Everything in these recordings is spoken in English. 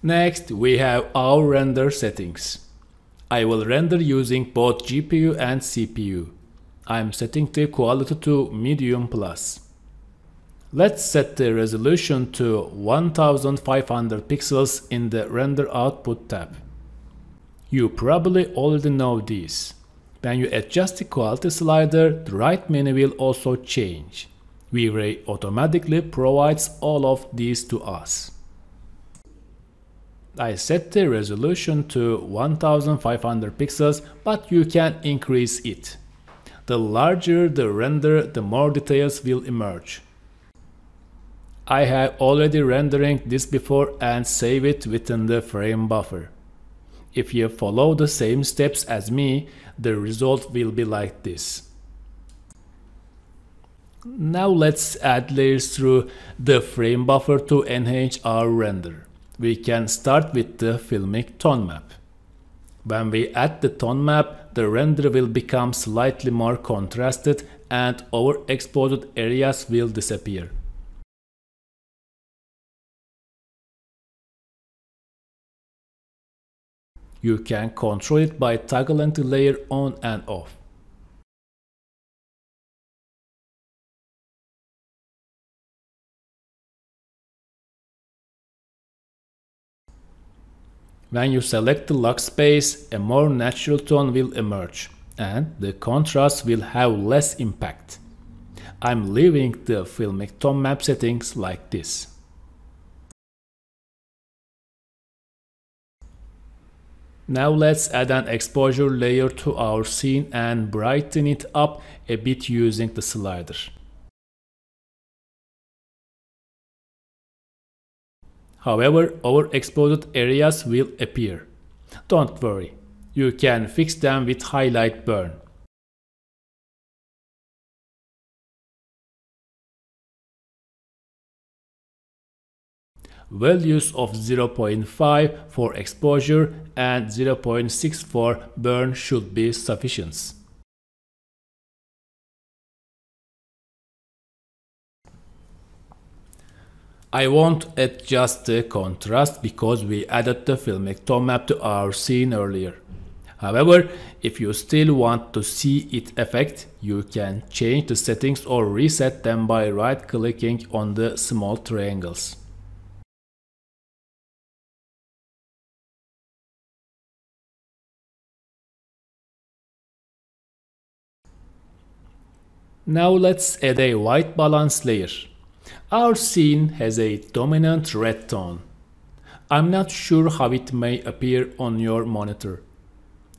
Next, we have our render settings. I will render using both GPU and CPU. I'm setting the quality to medium plus. Let's set the resolution to 1500 pixels in the render output tab. You probably already know this. When you adjust the quality slider, the right menu will also change. V-ray automatically provides all of these to us. I set the resolution to 1500 pixels, but you can increase it. The larger the render, the more details will emerge. I have already rendering this before and save it within the frame buffer. If you follow the same steps as me, the result will be like this. Now let's add layers through the frame buffer to enhance our render. We can start with the filmic tone map. When we add the tone map, the render will become slightly more contrasted and overexposed areas will disappear. You can control it by toggling the layer on and off. When you select the lock space, a more natural tone will emerge, and the contrast will have less impact. I'm leaving the filmic tone map settings like this. Now let's add an exposure layer to our scene and brighten it up a bit using the slider. However, overexposed areas will appear. Don't worry, you can fix them with highlight burn. Values of 0.5 for exposure and 0.6 for burn should be sufficient. I won't adjust the contrast because we added the filmic tone map to our scene earlier. However, if you still want to see its effect, you can change the settings or reset them by right-clicking on the small triangles. Now let's add a white balance layer. Our scene has a dominant red tone. I'm not sure how it may appear on your monitor.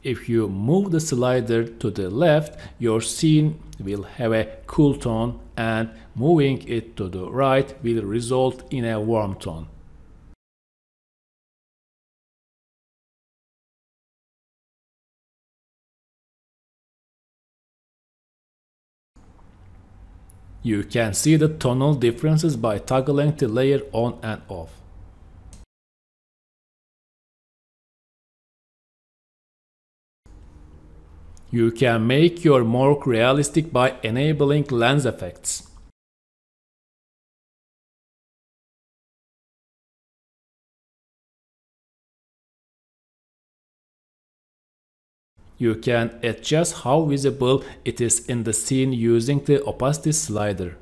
If you move the slider to the left, your scene will have a cool tone, and moving it to the right will result in a warm tone. You can see the tonal differences by toggling the layer on and off. You can make your more realistic by enabling lens effects. You can adjust how visible it is in the scene using the opacity slider.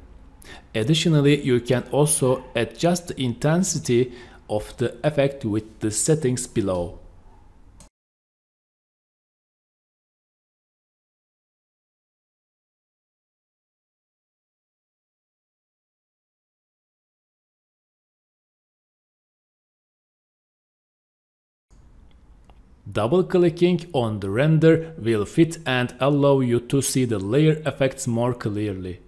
Additionally, you can also adjust the intensity of the effect with the settings below. Double-clicking on the render will fit and allow you to see the layer effects more clearly.